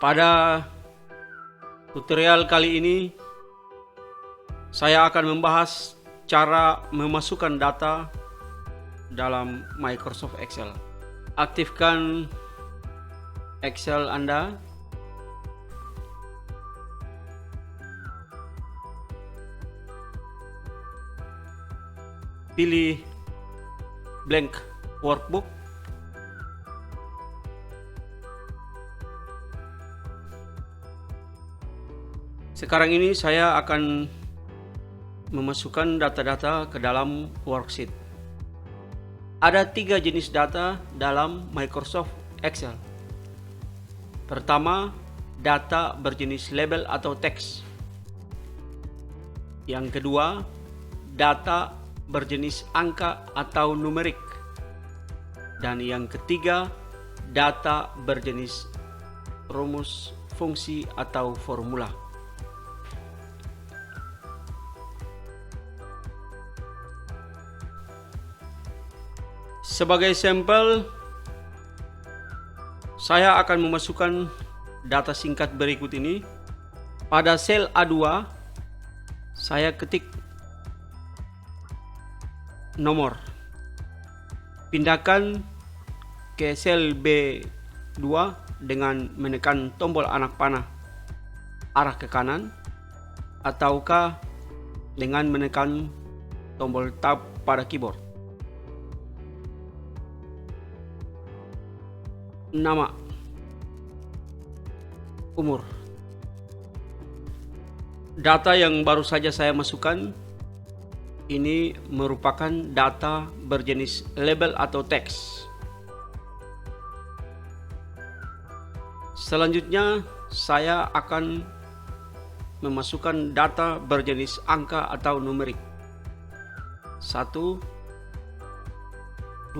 Pada tutorial kali ini saya akan membahas cara memasukkan data dalam Microsoft Excel. Aktifkan Excel Anda. Pilih blank workbook. Sekarang ini saya akan memasukkan data-data ke dalam worksheet. Ada 3 jenis data dalam Microsoft Excel. Pertama, data berjenis label atau teks. Yang kedua, data berjenis angka atau numerik. Dan yang ketiga, data berjenis rumus, fungsi, atau formula. Sebagai sampel, saya akan memasukkan data singkat berikut ini. Pada sel A2, saya ketik nomor. Pindahkan ke sel B2 dengan menekan tombol anak panah arah ke kanan, ataukah dengan menekan tombol tab pada keyboard. Nama, umur. Data yang baru saja saya masukkan ini merupakan data berjenis label atau teks. Selanjutnya saya akan memasukkan data berjenis angka atau numerik. 1, 2,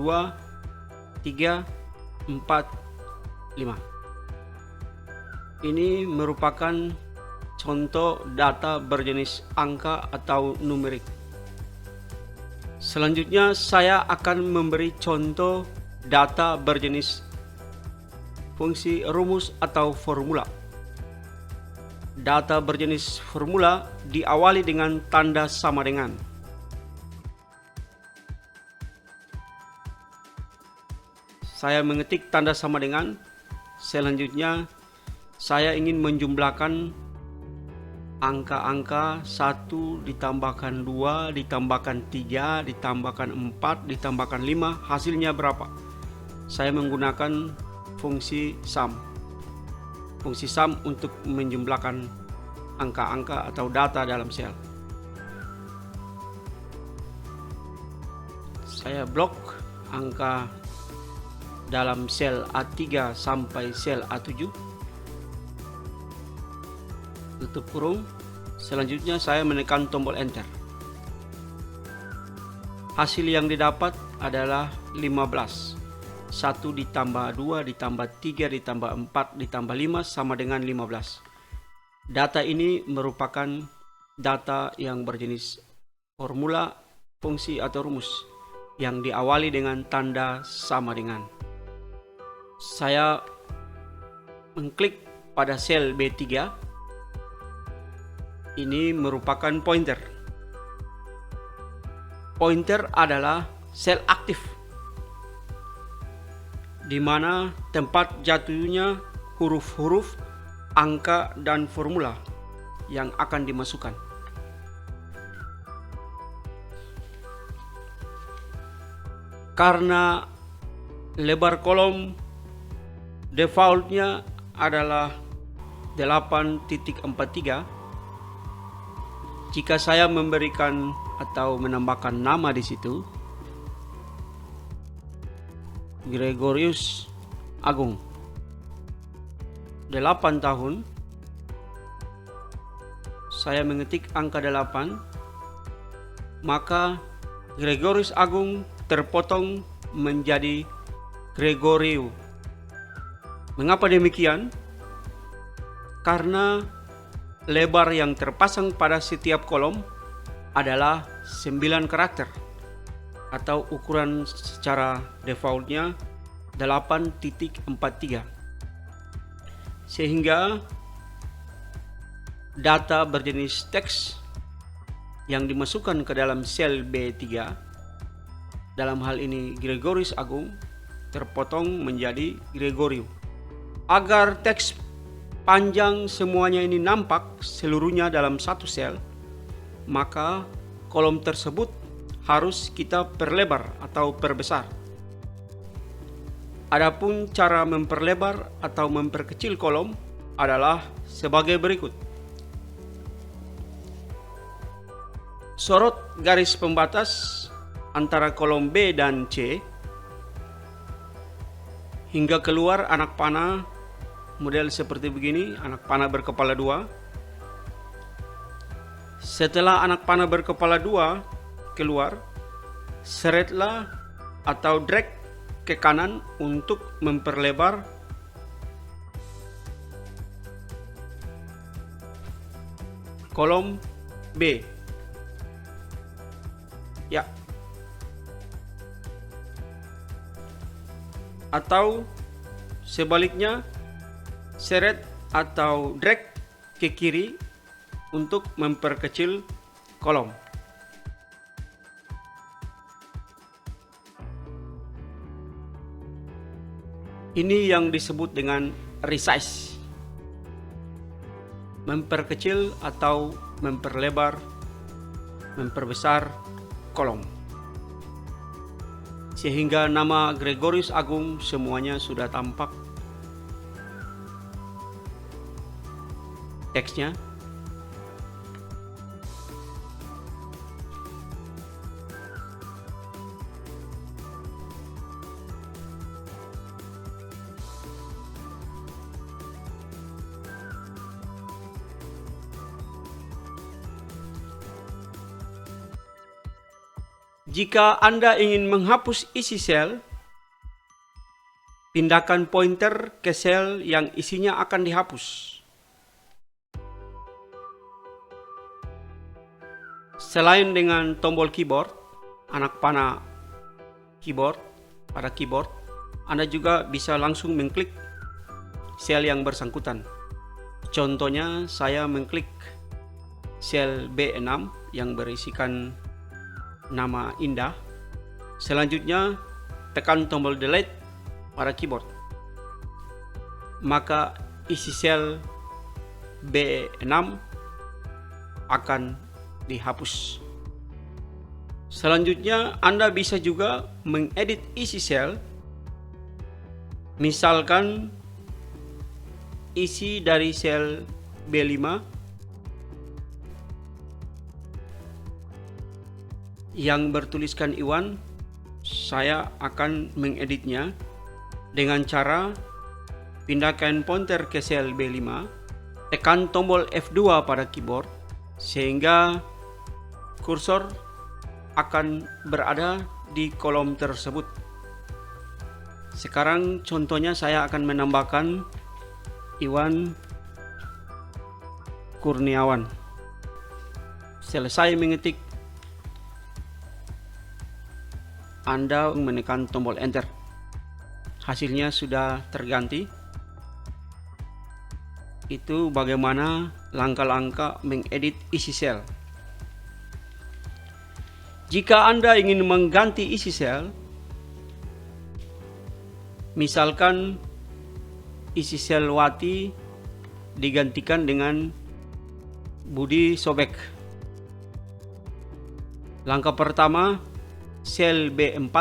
3, 4, 5. Ini merupakan contoh data berjenis angka atau numerik. Selanjutnya saya akan memberi contoh data berjenis fungsi, rumus, atau formula. Data berjenis formula diawali dengan tanda sama dengan. Saya mengetik tanda sama dengan. Selanjutnya saya ingin menjumlahkan angka-angka 1 ditambahkan 2 ditambahkan 3 ditambahkan 4 ditambahkan 5, hasilnya berapa? Saya menggunakan fungsi sum. Fungsi sum untuk menjumlahkan angka-angka atau data dalam sel. Saya blok angka dalam sel A3 sampai sel A7. Tutup kurung. Selanjutnya saya menekan tombol enter. Hasil yang didapat adalah 15. 1 ditambah 2 ditambah 3 ditambah 4 ditambah 5 sama dengan 15. Data ini merupakan data yang berjenis formula, fungsi, atau rumus yang diawali dengan tanda sama dengan. Saya mengklik pada sel B3. Ini merupakan pointer. Pointer adalah sel aktif, di mana tempat jatuhnya huruf-huruf, angka, dan formula yang akan dimasukkan. Karena lebar kolom defaultnya adalah 8.43, jika saya memberikan atau menambahkan nama di situ, Gregorius Agung, 8 tahun, saya mengetik angka 8, maka Gregorius Agung terpotong menjadi Gregorio. Mengapa demikian? Karena lebar yang terpasang pada setiap kolom adalah 9 karakter atau ukuran secara defaultnya 8.43. sehingga data berjenis teks yang dimasukkan ke dalam sel B3, dalam hal ini Gregorius Agung, terpotong menjadi Gregorio. Agar teks panjang semuanya ini nampak seluruhnya dalam satu sel, maka kolom tersebut harus kita perlebar atau perbesar. Adapun cara memperlebar atau memperkecil kolom adalah sebagai berikut. Sorot garis pembatas antara kolom B dan C hingga keluar anak panah model seperti begini, anak panah berkepala dua. Setelah anak panah berkepala dua keluar, seretlah atau drag ke kanan untuk memperlebar kolom B. Ya. Atau sebaliknya, seret atau drag ke kiri untuk memperkecil kolom. Ini yang disebut dengan resize. Memperkecil atau memperlebar, memperbesar kolom. Sehingga nama Gregorius Agung semuanya sudah tampak teksnya. Jika Anda ingin menghapus isi sel, pindahkan pointer ke sel yang isinya akan dihapus. Selain dengan tombol keyboard, anak panah keyboard, pada keyboard, Anda juga bisa langsung mengklik sel yang bersangkutan. Contohnya, saya mengklik sel B6 yang berisikan nama Indah. Selanjutnya tekan tombol delete pada keyboard, maka isi sel B6 akan dihapus. Selanjutnya Anda bisa juga mengedit isi sel. Misalkan isi dari sel B5 yang bertuliskan Iwan, saya akan mengeditnya dengan cara pindahkan pointer ke sel B5, tekan tombol F2 pada keyboard sehingga kursor akan berada di kolom tersebut. Sekarang contohnya saya akan menambahkan Iwan Kurniawan. Selesai mengetik, Anda menekan tombol enter. Hasilnya sudah terganti. Itu bagaimana langkah-langkah mengedit isi sel. Jika Anda ingin mengganti isi sel, misalkan isi sel Wati digantikan dengan Budi Sobek. Langkah pertama, sel B4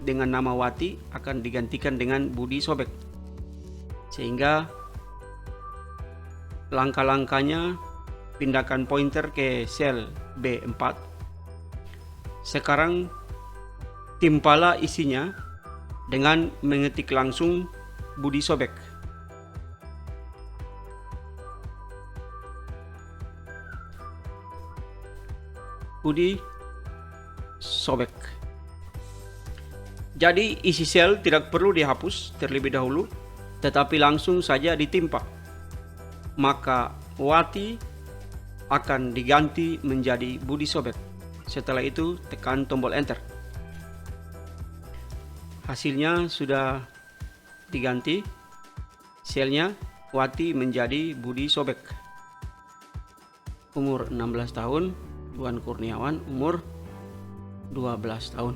dengan nama Wati akan digantikan dengan Budi Sobek. Sehingga langkah-langkahnya, pindahkan pointer ke sel B4. Sekarang timpalah isinya dengan mengetik langsung Budi Sobek. Budi Sobek. Jadi isi sel tidak perlu dihapus terlebih dahulu, tetapi langsung saja ditimpa. Maka Wati akan diganti menjadi Budi Sobek. Setelah itu tekan tombol enter. Hasilnya sudah diganti selnya Wati menjadi Budi Sobek. Umur 16 tahun, Iwan Kurniawan umur 12 tahun.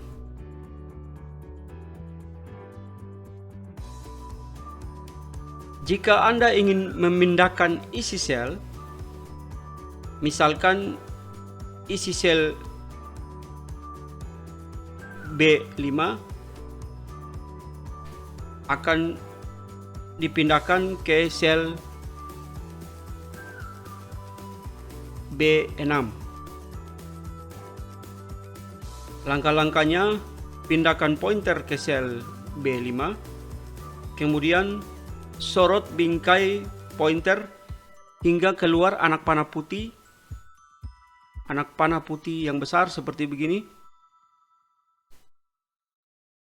Jika Anda ingin memindahkan isi sel, misalkan isi sel B5 akan dipindahkan ke sel B6. Langkah-langkahnya, pindahkan pointer ke sel B5, kemudian sorot bingkai pointer hingga keluar anak panah putih. Anak panah putih yang besar seperti begini.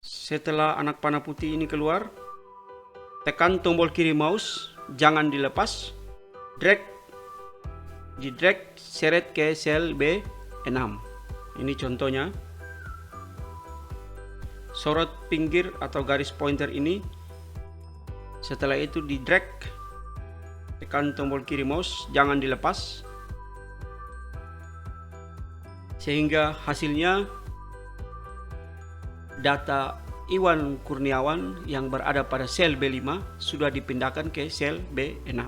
Setelah anak panah putih ini keluar, tekan tombol kiri mouse, jangan dilepas, drag, seret ke sel B6. Ini contohnya. Sorot pinggir atau garis pointer ini. Setelah itu di drag, tekan tombol kiri mouse, jangan dilepas, sehingga hasilnya data Iwan Kurniawan yang berada pada sel B5 sudah dipindahkan ke sel B6.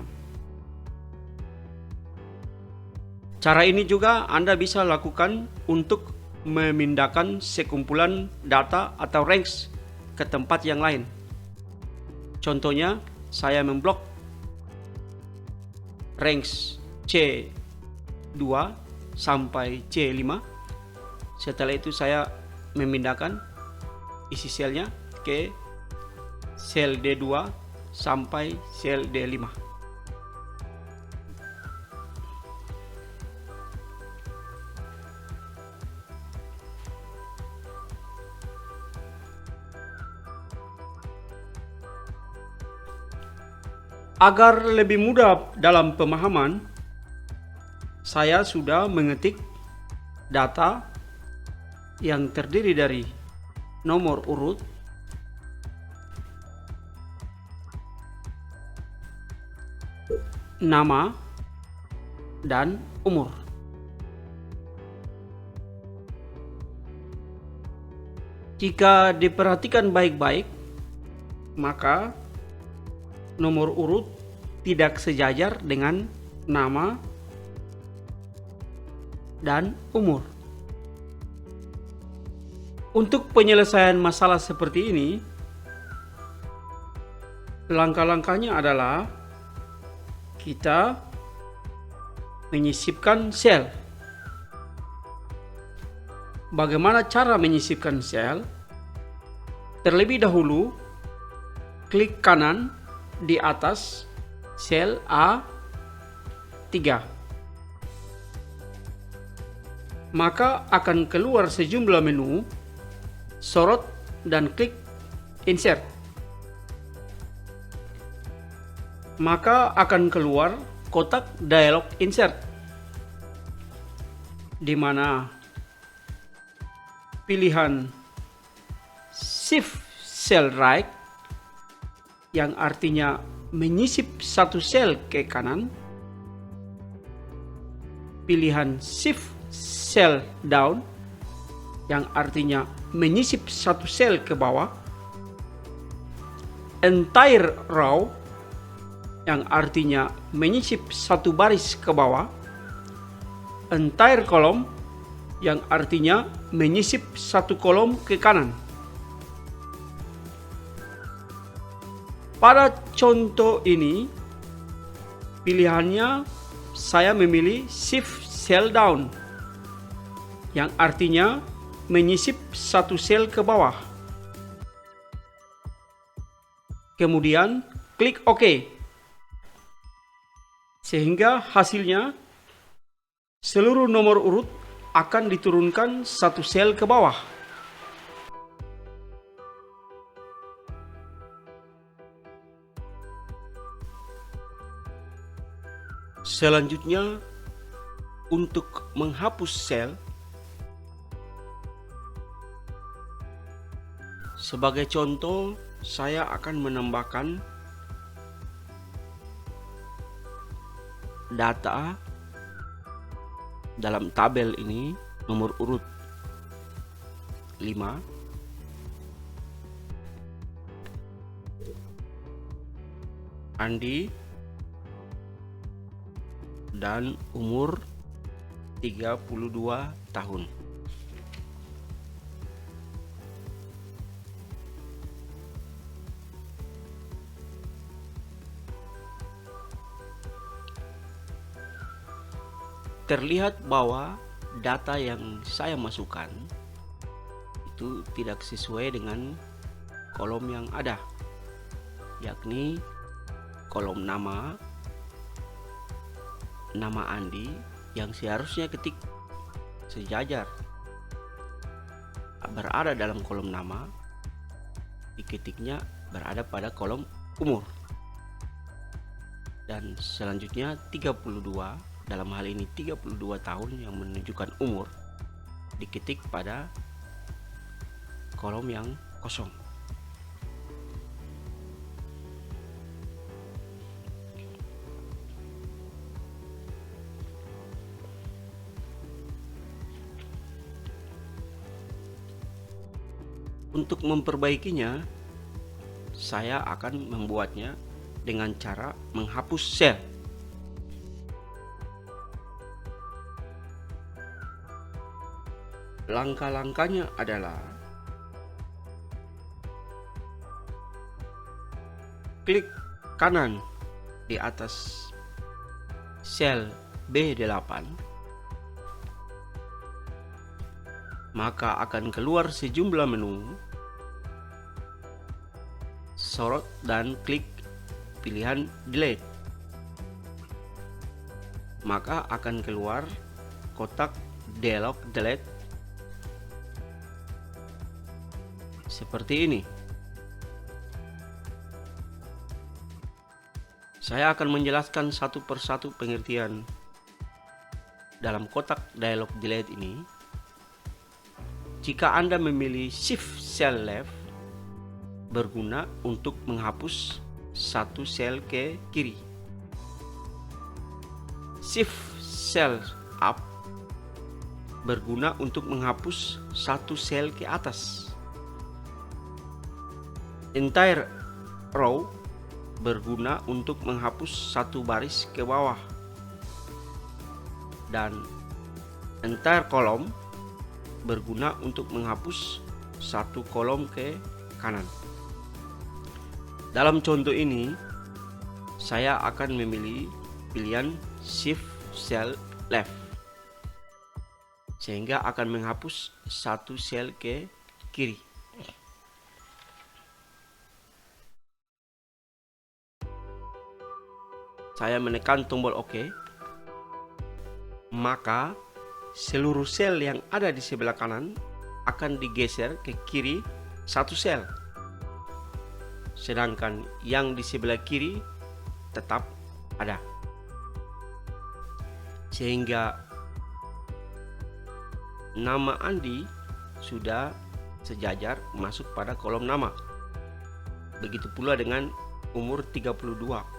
Cara ini juga Anda bisa lakukan untuk memindahkan sekumpulan data atau range ke tempat yang lain. Contohnya, saya memblok range C2 sampai C5. Setelah itu saya memindahkan isi selnya ke sel D2 sampai sel D5. Agar lebih mudah dalam pemahaman, saya sudah mengetik data yang terdiri dari nomor urut, nama, dan umur. Jika diperhatikan baik-baik, maka nomor urut tidak sejajar dengan nama dan umur. Untuk penyelesaian masalah seperti ini, langkah-langkahnya adalah kita menyisipkan sel. Bagaimana cara menyisipkan sel? Terlebih dahulu, klik kanan di atas sel A3. Maka akan keluar sejumlah menu, sorot dan klik insert. Maka akan keluar kotak dialog insert, di mana pilihan shift cell right yang artinya menyisip satu sel ke kanan, pilihan shift cell down yang artinya menyisip satu sel ke bawah, entire row yang artinya menyisip satu baris ke bawah, entire column yang artinya menyisip satu kolom ke kanan. Pada contoh ini, pilihannya saya memilih shift cell down yang artinya menyisip satu sel ke bawah. Kemudian klik OK. Sehingga hasilnya seluruh nomor urut akan diturunkan satu sel ke bawah. Selanjutnya, untuk menghapus sel, sebagai contoh saya akan menambahkan data dalam tabel ini nomor urut 5 Andi dan umur 32 tahun. Terlihat bahwa data yang saya masukkan itu tidak sesuai dengan kolom yang ada, yakni kolom nama Andi yang seharusnya ketik sejajar berada dalam kolom nama, diketiknya berada pada kolom umur. Dan selanjutnya 32, dalam hal ini 32 tahun yang menunjukkan umur, diketik pada kolom yang kosong. Untuk memperbaikinya, saya akan membuatnya dengan cara menghapus sel. Langkah-langkahnya adalah klik kanan di atas sel B8, maka akan keluar sejumlah menu. Sorot dan klik pilihan delete, maka akan keluar kotak dialog delete seperti ini. Saya akan menjelaskan satu persatu pengertian dalam kotak dialog delete ini. Jika Anda memilih Shift Cell Left, berguna untuk menghapus satu sel ke kiri. Shift Cell Up berguna untuk menghapus satu sel ke atas. Entire Row berguna untuk menghapus satu baris ke bawah. Dan Entire Column berguna untuk menghapus satu kolom ke kanan. Dalam contoh ini, saya akan memilih pilihan Shift Cell Left, sehingga akan menghapus satu sel ke kiri. Saya menekan tombol OK, maka seluruh sel yang ada di sebelah kanan akan digeser ke kiri satu sel, sedangkan yang di sebelah kiri tetap ada, sehingga nama Andi sudah sejajar masuk pada kolom nama. Begitu pula dengan umur 32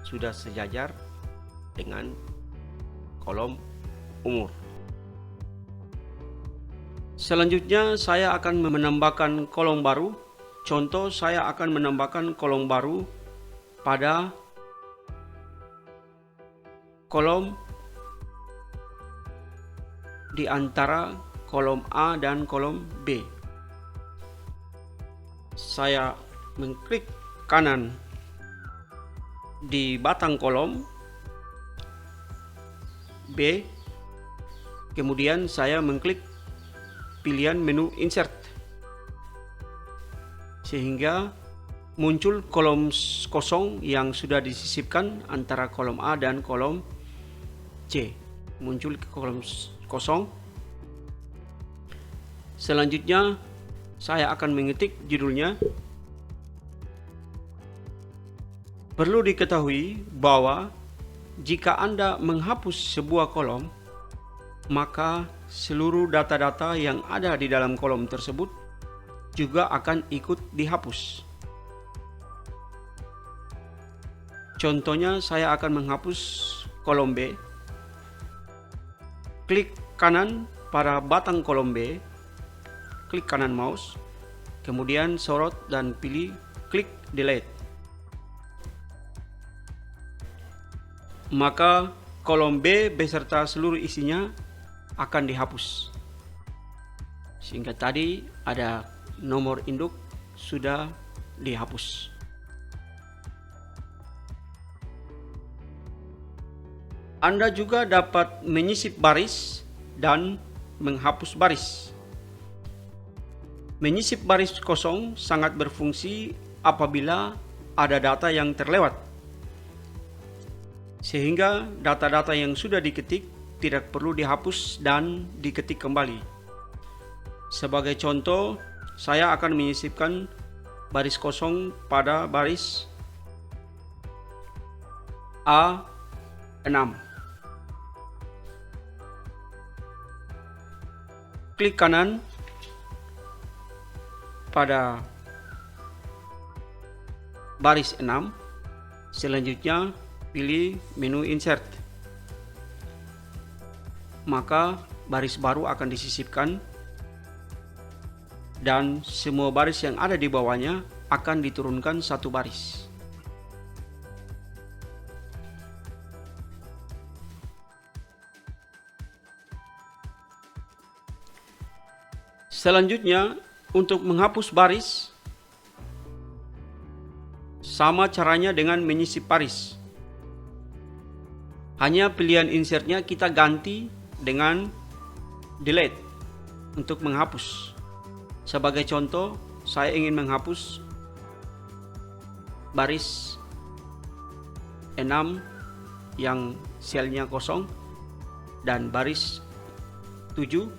sudah sejajar dengan kolom umur. Selanjutnya saya akan menambahkan kolom baru. Contoh, saya akan menambahkan kolom baru pada kolom di antara kolom A dan kolom B. Saya mengklik kanan di batang kolom B, kemudian saya mengklik pilihan menu Insert, sehingga muncul kolom kosong yang sudah disisipkan antara kolom A dan kolom C. Muncul kolom kosong. Selanjutnya saya akan mengetik judulnya. Perlu diketahui bahwa jika Anda menghapus sebuah kolom, maka seluruh data-data yang ada di dalam kolom tersebut juga akan ikut dihapus. Contohnya, saya akan menghapus kolom B, klik kanan pada batang kolom B, klik kanan mouse, kemudian sorot dan pilih klik delete. Maka kolom B beserta seluruh isinya akan dihapus. Sehingga tadi ada nomor induk sudah dihapus. Anda juga dapat menyisip baris dan menghapus baris. Menyisip baris kosong sangat berfungsi apabila ada data yang terlewat, sehingga data-data yang sudah diketik tidak perlu dihapus dan diketik kembali. Sebagai contoh, saya akan menyisipkan baris kosong pada baris A6. Klik kanan pada baris 6, selanjutnya pilih menu insert. Maka baris baru akan disisipkan dan semua baris yang ada di bawahnya akan diturunkan satu baris. Selanjutnya, untuk menghapus baris, sama caranya dengan menyisip baris. Hanya pilihan insertnya kita ganti dengan delete untuk menghapus. Sebagai contoh, saya ingin menghapus baris 6 yang selnya kosong dan baris 7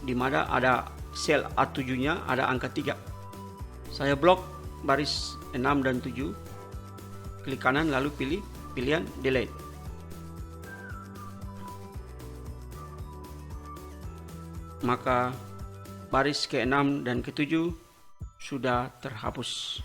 di mana ada sel A7-nya ada angka 3. Saya blok baris 6 dan 7. Klik kanan lalu pilih pilihan delete. Maka baris ke-6 dan ke-7 sudah terhapus.